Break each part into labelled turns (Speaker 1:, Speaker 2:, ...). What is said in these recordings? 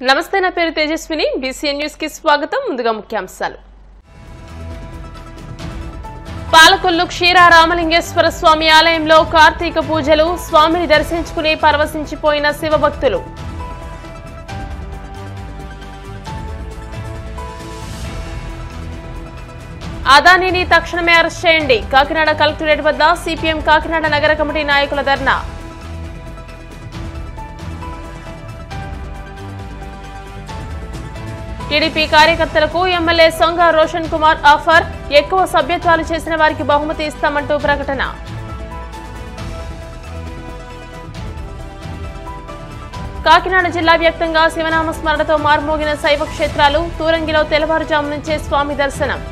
Speaker 1: నమస్తే, నా పేరు తేజస్విని. బీసీఎన్ న్యూస్ కి స్వాగతం. ముందుగా ముఖ్యాంశాలు. పాలకొల్లు క్షీరారామలింగేశ్వర స్వామి ఆలయంలో కార్తీక పూజలు. స్వామిని దర్శించుకుని పరవశించిపోయిన శివభక్తులు. అదానీని తక్షణమే అరెస్ట్ చేయండి. కాకినాడ కలెక్టరేట్ వద్ద సిపిఎం కాకినాడ నగర కమిటీ నాయకుల ధర్నా. టీడీపీ కార్యకర్తలకు ఎమ్మెల్యే సొంగ రోషన్ కుమార్ ఆఫర్. ఎక్కువ సభ్యత్వాలు చేసిన వారికి బహుమతి ఇస్తామంటూ ప్రకటన. కాకినాడ జిల్లా వ్యాప్తంగా శివనామ స్మరణతో మార్మోగిన శైవ క్షేత్రాలు. తూరంగిలో తెల్లవారుజాము నుంచే స్వామి దర్శనం.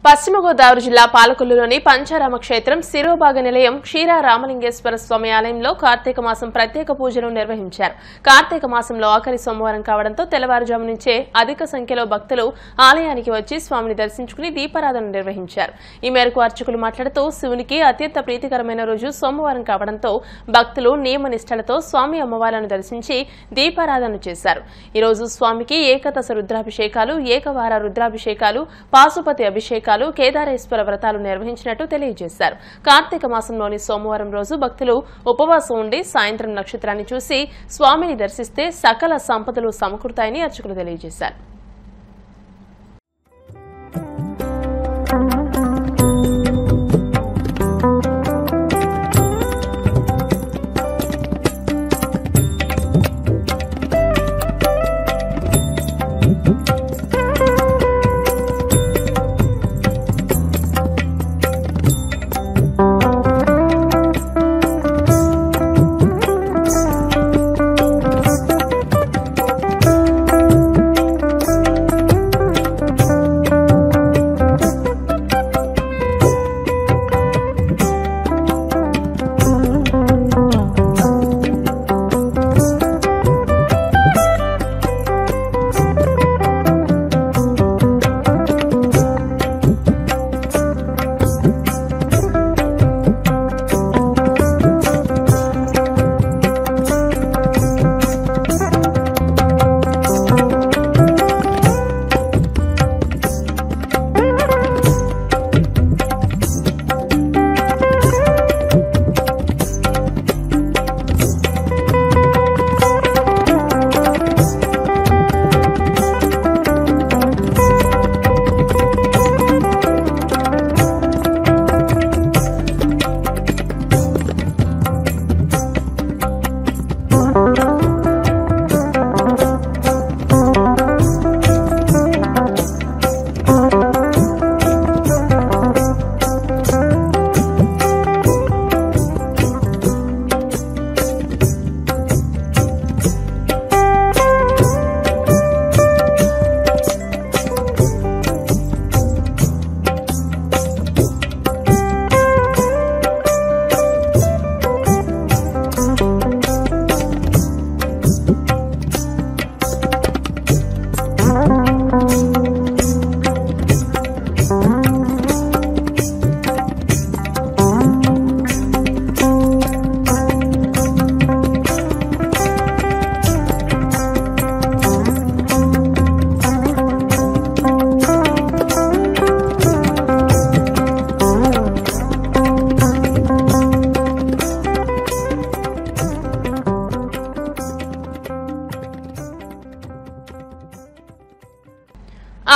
Speaker 1: పశ్చిమ గోదావరి జిల్లా పాలకొల్లులోని పంచారామ క్షేత్రం శిరోభాగ నిలయం క్షీరారామలింగేశ్వర స్వామి ఆలయంలో కార్తీక మాసం ప్రత్యేక పూజలు నిర్వహించారు. కార్తీక మాసంలో ఆఖరి సోమవారం కావడంతో తెల్లవారుజాము నుంచే అధిక సంఖ్యలో భక్తులు ఆలయానికి వచ్చి స్వామిని దర్శించుకుని దీపారాధన నిర్వహించారు. ఈ మేరకు అర్చకులు మాట్లాడుతూ శివునికి అత్యంత ప్రీతికరమైన రోజు సోమవారం కావడంతో భక్తులు నియమనిష్టలతో స్వామి అమ్మవార్లను దర్శించి దీపారాధన చేశారు. ఈ రోజు స్వామికి ఏకదశ రుద్రాభిషేకాలు, ఏకవార రుద్రాభిషేకాలు, పాశుపతి అభిషేకాలు, కేదారేశ్వర వ్రతాలు నిర్వహించినట్టు తెలియజేశారు. కార్తీక మాసంలోని సోమవారం రోజు భక్తులు ఉపవాసం ఉండి సాయంత్రం నక్షత్రాన్ని చూసి స్వామిని దర్శిస్తే సకల సంపదలు సమకూరుతాయని అర్చకులు తెలియజేశారు.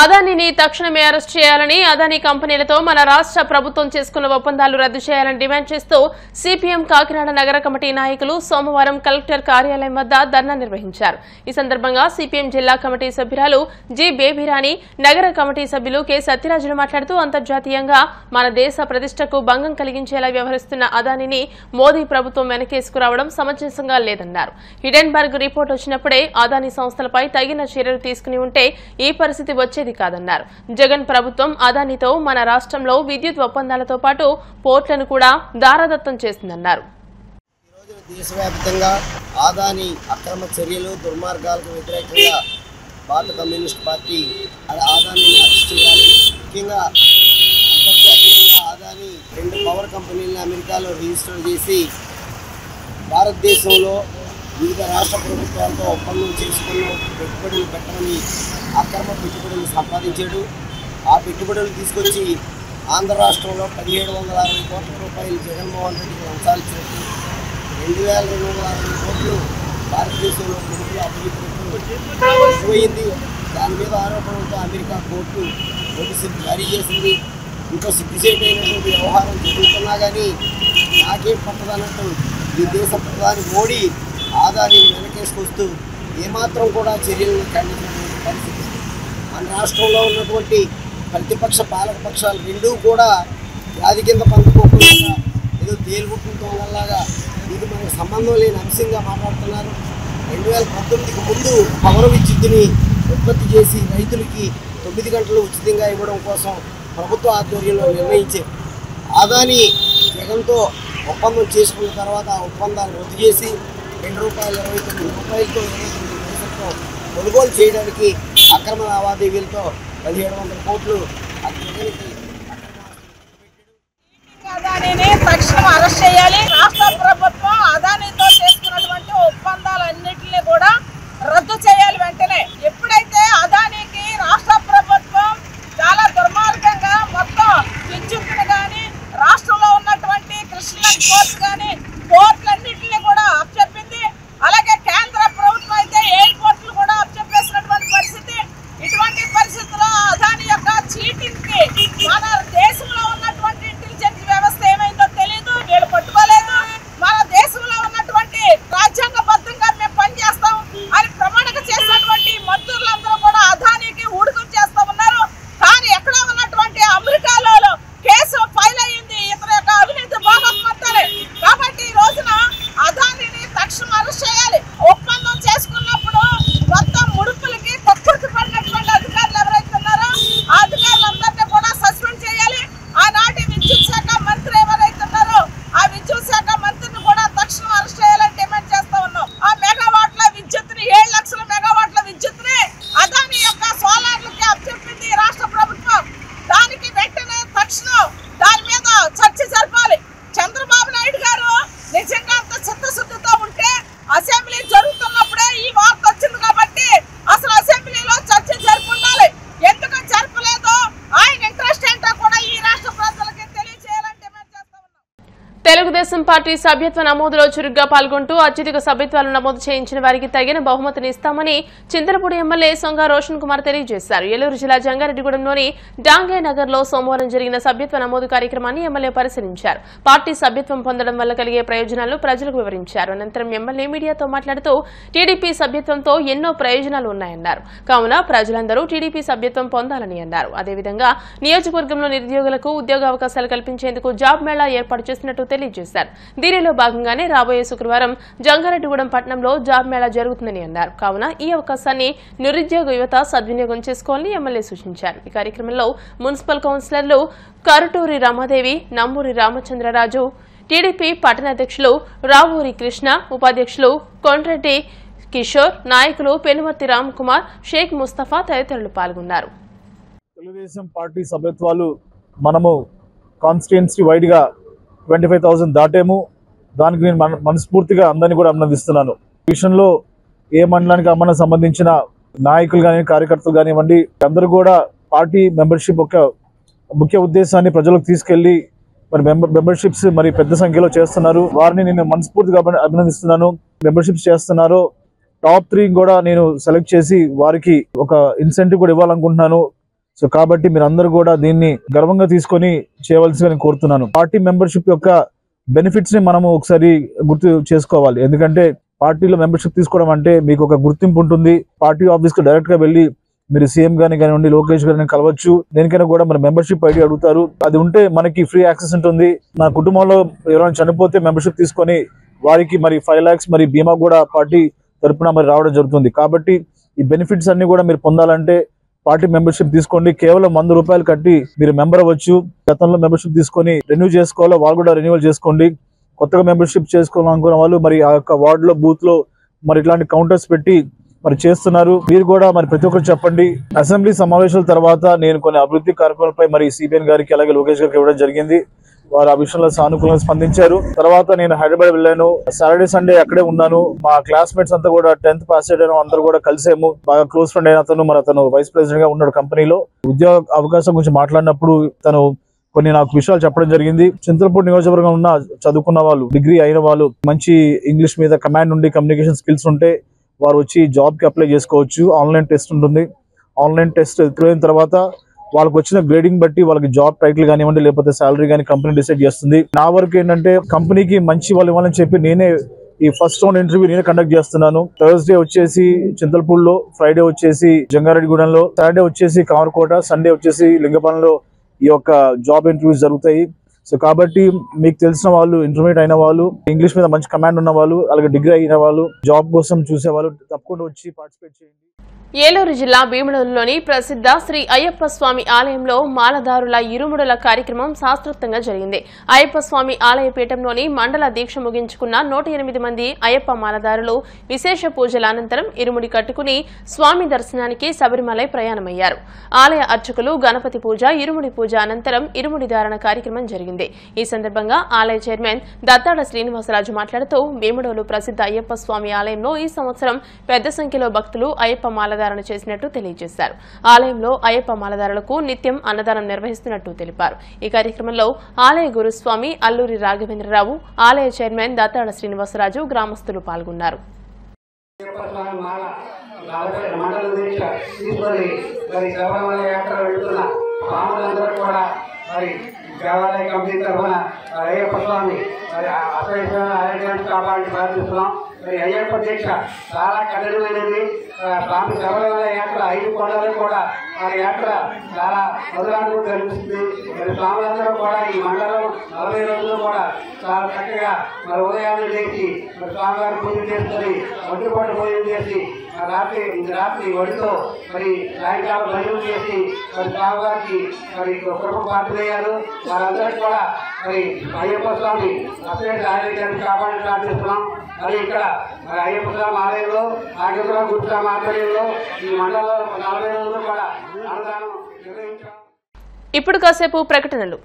Speaker 1: అదానీని తక్షణమే అరెస్ట్ చేయాలని, అదానీ కంపెనీలతో మన రాష్ట్ర ప్రభుత్వం చేసుకున్న ఒప్పందాలు రద్దు చేయాలని డిమాండ్ చేస్తూ సిపిఎం కాకినాడ నగర కమిటీ నాయకులు సోమవారం కలెక్టర్ కార్యాలయం వద్ద ధర్నా నిర్వహించారు. ఈ సందర్భంగా సిపిఎం జిల్లా కమిటీ సభ్యురాలు జి బేబీరాణి, నగర కమిటీ సభ్యులు కె సత్యరాజులు మాట్లాడుతూ అంతర్జాతీయంగా మన దేశ ప్రతిష్టకు భంగం కలిగించేలా వ్యవహరిస్తున్న అదానీని మోదీ ప్రభుత్వం వెనకేసుకురావడం సమంజసంగా లేదన్నారు. హిడెన్బర్గ్ రిపోర్ట్ వచ్చినప్పుడే అదానీ సంస్థలపై తగిన చర్యలు తీసుకుని ఉంటే ఈ పరిస్థితి వచ్చేది కాదన్నారు. జగన్ ప్రభుత్వం అదానీతో మన రాష్ట్రంలో విద్యుత్ ఒప్పందాలతో పాటు పోర్టులను కూడా దారాదత్తం చేస్తుందన్నారు.
Speaker 2: దేశవ్యాప్తంగా అదానీ అక్రమ చర్యలు, దుర్మార్గాలకు వ్యతిరేకంగా భారత కమ్యూనిస్ట్ పార్టీ అదానీని అరెస్ట్ చేయాలి. ముఖ్యంగా అంతర్జాతీయంగా అదానీ 2 పవర్ కంపెనీలను అమెరికాలో రిజిస్టర్ చేసి భారతదేశంలో వివిధ రాష్ట్ర ప్రభుత్వాలతో ఒప్పందం చేసుకున్న పెట్టుబడులు పెట్టమని అక్రమ పెట్టుబడులు సంపాదించాడు. ఆ పెట్టుబడులు తీసుకొచ్చి ఆంధ్ర రాష్ట్రంలో 1760 కోట్ల రూపాయలు జగన్మోహన్ రెడ్డికి లంచాలు ఇచ్చినట్టు, 2260 కోట్లు భారతదేశంలో కొనుగోలు అభివృద్ధి పోయింది. దాని మీద ఆరోపణలతో అమెరికా కోర్టు నోటీసులు జారీ చేసింది. ఇంకో సిగ్గుచేటైనటువంటి వ్యవహారం జరుగుతున్నా కానీ నాకేం పట్టదన్నట్టు ఈ దేశ ప్రధాని మోడీ ఆదాని వెనకేసుకొస్తూ ఏమాత్రం కూడా చర్యలను ఖండించినటువంటి పరిస్థితి. మన రాష్ట్రంలో ఉన్నటువంటి ప్రతిపక్ష పాలక పక్షాలు రెండూ కూడా వ్యాధి కింద పందుకోకుండా ఏదో తేలిగుట్టుంతో వల్లగా ఇది మనకు సంబంధం లేని అంశంగా మాట్లాడుతున్నారు. 2019కి ముందు పవన విద్యుత్తుని ఉత్పత్తి చేసి రైతులకి 9 గంటలు ఉచితంగా ఇవ్వడం కోసం ప్రభుత్వ ఆధ్వర్యంలో నిర్ణయించారు. ఆదాని జగన్తో ఒప్పందం చేసుకున్న తర్వాత ఆ ఒప్పందాన్ని రద్దు చేసి ₹2.29 రూపాయలతో 29 పైసలతో కొనుగోలు చేయడానికి అక్రమ లావాదేవీలతో 1700 కోట్లు
Speaker 3: అదానిని తక్షణం అరెస్ట్ చేయాలి. రాష్ట్ర ప్రభుత్వం అదానితో చేసుకున్నటువంటి ఒప్పందాలన్నింటినీ కూడా రద్దు చేయాలి వెంటనే. ఎప్పుడైతే అదానికి రాష్ట్ర ప్రభుత్వం చాలా దుర్మార్గంగా మొత్తం విద్యుత్తును కానీ రాష్ట్రంలో ఉన్నటువంటి కృష్ణా పోర్ట్ కానీ పోర్ట్లన్నింటినీ కూడా అప్పచెప్పింది. అలాగే కేంద్ర ప్రభుత్వం అయితే ఎయిర్పోర్ట్లు కూడా అప్పచెప్పేసినటువంటి పరిస్థితి. ఇటువంటి పరిస్థితుల్లో అదాని యొక్క చీటింగ్ కి మన దేశంలో ఉన్నటువంటి ఇంటెలిజెన్స్ వ్యవస్థ ఏమైందో తెలియదు, వీళ్ళు పట్టుకోలేదు. మన దేశంలో ఉన్నటువంటి రాజ్యాంగబద్ధంగా మేము పనిచేస్తాం అని ప్రమాణిక చేసినటువంటి మంత్రులందరూ కూడా అదానికి ఊడుకం చేస్తూ ఉన్నారు. కానీ ఎక్కడ ఉన్నటువంటి అమెరికాలో కేసు ఫైల్ అయ్యింది ఇతర యొక్క అవినీతి భాగస్వామ్యాలే. కాబట్టి ఈ రోజున అదానిని తక్షణం అరెస్ట్ చేయాలి. ఒప్పందం చేసుకున్నప్పుడు మొత్తం ముడుపులకి తక్కువకి పడినటువంటి అధికారులు ఎవరైతే ఉన్నారో ఆ అధికారులందరినీ కూడా సస్పెండ్ చేయాలి. ఆనాటి విద్యుత్ శాఖ మంత్రి ఎవరైతే ఉన్నారో ఆ విద్యుత్ శాఖ మంత్రిని కూడా తక్షణం అరెస్ట్ చేయాలని డిమాండ్ చేస్తా ఉన్నాం. ఆ మెగావాట్ల విద్యుత్ని 7 లక్షల మెగావాట్ల విద్యుత్ని అదాని యొక్క సోలార్లకి అప్పచెప్పింది రాష్ట్ర ప్రభుత్వం. దానికి వెంటనే తక్షణం దాని మీద చర్చ జరపాలి. చంద్రబాబు నాయుడు గారు నిజంగా అంత చిత్తశుద్ధితో ఉంటే అసెంబ్లీ జరుగుతున్నప్పుడే ఈ వార్త వచ్చింది కాబట్టి అసలు అసెంబ్లీలో చర్చ జరిపి ఉండాలి. ఎందుకు జరపలేదో ఆయన ఇంట్రెస్ట్ ఏంటో కూడా ఈ రాష్ట్ర ప్రజలకి తెలియజేయాలని డిమాండ్ చేస్తా ఉన్నాం.
Speaker 1: తెలుగుదేశం పార్టీ సభ్యత్వ నమోదులో చురుగ్గా పాల్గొంటూ అత్యధిక సభ్యత్వాలు నమోదు చేయించిన వారికి తగిన బహుమతిని ఇస్తామని చింతలపూడి ఎమ్మెల్యే సొంగ రోషన్ కుమార్ తెలియజేశారు. ఏలూరు జిల్లా జంగారెడ్డిగూడెంలోని డాంగే నగర్ లో సోమవారం జరిగిన సభ్యత్వ నమోదు కార్యక్రమాన్ని ఎమ్మెల్యే పరిశీలించారు. పార్టీ సభ్యత్వం పొందడం వల్ల కలిగే ప్రయోజనాలు ప్రజలకు వివరించారు. అనంతరం ఎమ్మెల్యే మీడియాతో మాట్లాడుతూ టీడీపీ సభ్యత్వంతో ఎన్నో ప్రయోజనాలు ఉన్నాయన్నారు. కావున ప్రజలందరూ టీడీపీ సభ్యత్వం పొందాలని అన్నారు. అదేవిధంగా నియోజకవర్గంలో నిరుద్యోగులకు ఉద్యోగావకాశాలు కల్పించేందుకు జాబ్ మేళా ఏర్పాటు చేసినట్టు తెలియజేశారు. దీనిలో భాగంగానే రాబోయే శుక్రవారం జంగారెడ్డిగూడెం పట్టణంలో జాబ్ మేళా జరుగుతుందని అన్నారు. కావున ఈ అవకాశాన్ని నిరుద్యోగ యువత సద్వినియోగం చేసుకోవాలని ఎమ్మెల్యే సూచించారు. ఈ కార్యక్రమంలో మున్సిపల్ కౌన్సిలర్లు కరుటూరి రమాదేవి, నంబూరి రామచంద్రరాజు, టీడీపీ పట్టణ అధ్యక్షులు రావూరి కృష్ణ, ఉపాధ్యక్షులు కొండ్రెడ్డి కిషోర్, నాయకులు పెనుమర్తి రామ్కుమార్, షేక్ ముస్తఫా తదితరులు పాల్గొన్నారు.
Speaker 4: తెలుగుదేశం పార్టీ సభ్యత్వాలు మనము కాన్స్టిట్యుయెన్సీ వైడ్ గా 25,000 దాటేము. దానికి నేను మనస్ఫూర్తిగా అందరినీ కూడా అభినందిస్తున్నాను. విషయంలో ఏ మండలానికి అమ్మన సంబంధించిన నాయకులు కానీ కార్యకర్తలు కానివ్వండి అందరూ కూడా పార్టీ మెంబర్షిప్ ఒక ముఖ్య ఉద్దేశాన్ని ప్రజలకు తీసుకెళ్లి మరి మెంబర్షిప్స్ మరి పెద్ద సంఖ్యలో చేస్తున్నారు. వారిని నేను మనస్ఫూర్తిగా అభినందిస్తున్నాను. మెంబర్షిప్స్ చేస్తున్నారో టాప్ 3 కూడా నేను సెలెక్ట్ చేసి వారికి ఒక ఇన్సెంటివ్ కూడా ఇవ్వాలనుకుంటున్నాను. సో కాబట్టి మీరు అందరూ కూడా దీన్ని గర్వంగా తీసుకొని చేయవలసిగా నేను కోరుతున్నాను. పార్టీ మెంబర్షిప్ యొక్క బెనిఫిట్స్ ని మనము ఒకసారి గుర్తు చేసుకోవాలి. ఎందుకంటే పార్టీలో మెంబర్షిప్ తీసుకోవడం అంటే మీకు ఒక గుర్తింపు ఉంటుంది. పార్టీ ఆఫీస్ కు డైరెక్ట్ గా వెళ్ళి మీరు సీఎం గాని కానివ్వండి, లోకేష్ గారిని కలవచ్చు. దేనికైనా కూడా మన మెంబర్షిప్ ఐడి అడుగుతారు. అది ఉంటే మనకి ఫ్రీ యాక్సెస్ ఉంటుంది. నా కుటుంబంలో ఎవరైనా చనిపోతే మెంబర్షిప్ తీసుకొని వారికి మరి 5 lakhs మరి బీమా కూడా పార్టీ తరపున మరి రావడం జరుగుతుంది. కాబట్టి ఈ బెనిఫిట్స్ అన్ని కూడా మీరు పొందాలంటే పార్టీ మెంబర్షిప్ తీసుకోండి. కేవలం 100 రూపాయలు కట్టి మీరు మెంబర్ అవ్వచ్చు. గతంలో మెంబర్షిప్ తీసుకొని రెన్యూ చేసుకోవాలో వాళ్ళు కూడా రెన్యూవల్ చేసుకోండి. కొత్తగా మెంబర్షిప్ చేసుకోవాలనుకున్న వాళ్ళు మరి ఆ యొక్క వార్డ్ లో బూత్ లో మరి ఇట్లాంటి కౌంటర్స్ పెట్టి మరి చేస్తున్నారు. మీరు కూడా మరి ప్రతి ఒక్కరు చెప్పండి. అసెంబ్లీ సమావేశాల తర్వాత నేను కొన్ని అభివృద్ధి కార్యక్రమాలపై మరి సిబిఎన్ గారికి అలాగే లోకేష్ గారికి ఇవ్వడం జరిగింది. వారు ఆ విషయంలో సానుకూలంగా స్పందించారు. తర్వాత నేను హైదరాబాద్ వెళ్ళాను. సాటర్డే సండే అక్కడే ఉన్నాను. మా క్లాస్మేట్స్ అంతా కూడా 10th పాస్ అయిన అందరూ కూడా కలిసాము. బాగా క్లోజ్ ఫ్రెండ్ అయిన అతను వైస్ ప్రెసిడెంట్ గా ఉన్నాడు కంపెనీలో. ఉద్యోగ అవకాశం గురించి మాట్లాడినప్పుడు తను కొన్ని నాకు విషయాలు చెప్పడం జరిగింది. చింతలపూడి నియోజకవర్గం ఉన్న చదువుకున్న వాళ్ళు, డిగ్రీ అయిన వాళ్ళు, మంచి ఇంగ్లీష్ మీద కమాండ్ ఉండి కమ్యూనికేషన్ స్కిల్స్ ఉంటే వారు వచ్చి జాబ్ కి అప్లై చేసుకోవచ్చు. ఆన్లైన్ టెస్ట్ ఉంటుంది. ఆన్లైన్ టెస్ట్ అయిన తర్వాత వాళ్ళకి వచ్చిన గ్రేడింగ్ బట్టి వాళ్ళకి జాబ్ టైటిల్ కానివ్వండి, లేకపోతే శాలరీ కానీ కంపెనీ డిసైడ్ చేస్తుంది. నా వరకు ఏంటంటే కంపెనీకి మంచి వాళ్ళు ఇవ్వాలని చెప్పి నేనే ఈ ఫస్ట్ రౌండ్ ఇంటర్వ్యూ నేనే కండక్ట్ చేస్తున్నాను. థర్స్డే వచ్చేసి చింతలపూడిలో, ఫ్రైడే వచ్చేసి జంగారెడ్డిగూడెంలో, సాటర్డే వచ్చేసి కామరకోట, సండే వచ్చేసి లింగపాలెంలో ఈ యొక్క జాబ్ ఇంటర్వ్యూస్ జరుగుతాయి. సో కాబట్టి మీకు తెలిసిన వాళ్ళు, ఇంటర్మీడియట్ అయిన వాళ్ళు, ఇంగ్లీష్ మీద మంచి కమాండ్ ఉన్న వాళ్ళు, అలాగే డిగ్రీ అయిన వాళ్ళు, జాబ్ కోసం చూసే వాళ్ళు తప్పకుండా వచ్చి పార్టిసిపేట్ చేయండి.
Speaker 1: ఏలూరు జిల్లా భీమడోలులోని ప్రసిద్ధ శ్రీ అయ్యప్ప స్వామి ఆలయంలో మాలదారుల ఇరుముడుల కార్యక్రమం శాస్త్రోక్తంగా జరిగింది. అయ్యప్ప స్వామి ఆలయ పీఠంలోని మండల దీక్ష ముగించుకున్న 108 మంది అయ్యప్ప మాలదారులు విశేష పూజల అనంతరం ఇరుముడి కట్టుకుని స్వామి దర్శనానికి శబరిమలై ప్రయాణమయ్యారు. ఆలయ అర్చకులు గణపతి పూజ, ఇరుముడి పూజ అనంతరం ఇరుముడి ధారణ కార్యక్రమం జరిగింది. ఈ సందర్భంగా ఆలయ చైర్మన్ దత్తాడ శ్రీనివాసరాజు మాట్లాడుతూ భీమడోలు ప్రసిద్ధ అయ్యప్ప స్వామి ఆలయంలో ఈ సంవత్సరం పెద్ద సంఖ్యలో భక్తులు అయ్యప్ప మాలదారులు చేసినట్టు తెలియజేశారు. ఆలయంలో అయ్యప్ప మాలదారులకు నిత్యం అన్నదానం నిర్వహిస్తున్నట్టు తెలిపారు. ఈ కార్యక్రమంలో ఆలయ గురుస్వామి అల్లూరి రాఘవేంద్రరావు, ఆలయ చైర్మన్ దత్తాడ శ్రీనివాసరాజు, గ్రామస్తులు పాల్గొన్నారు.
Speaker 5: దేవాలయ కమిటీ తరఫున అయ్యప్ప స్వామి ఆరోగ్యాన్ని కాపాడి ప్రార్థిస్తున్నాం. మరి అయ్యప్ప దీక్ష చాలా కఠినమైనది. స్వామి శబరిమల యాత్ర 5 కొండలు కూడా ఆ యాత్ర చాలా మధురానుభూతి కనిపిస్తుంది. మరి స్వాములందరూ కూడా ఈ మండలం 40 రోజులు కూడా చాలా చక్కగా మరి ఉదయాన్నే లేచి మరి స్వామివారి పూజ చేసుకొని ఒంటిపట్టు భోజనం చేసి రాత్రి ఒడితో మరి సాయంకాలం భజనలు చేసి మరి స్వామివారికి మరి కృప పాత్రయ్యారు. వారందరికీ కూడా మరి అయ్యప్ప స్వామి అసలు ఆరోగ్యాన్ని కాపాడి ప్రార్థిస్తున్నాం. మరి ఇక్కడ మరి అయ్యప్ప స్వామి ఆలయంలో నాగేశ్వర గురుస్వామి ఆధ్వర్యంలో ఈ మండలంలో 40 రోజులు కూడా అన్నదానం నిర్వహించాం.
Speaker 1: ఇప్పుడు కాసేపు ప్రకటనలు.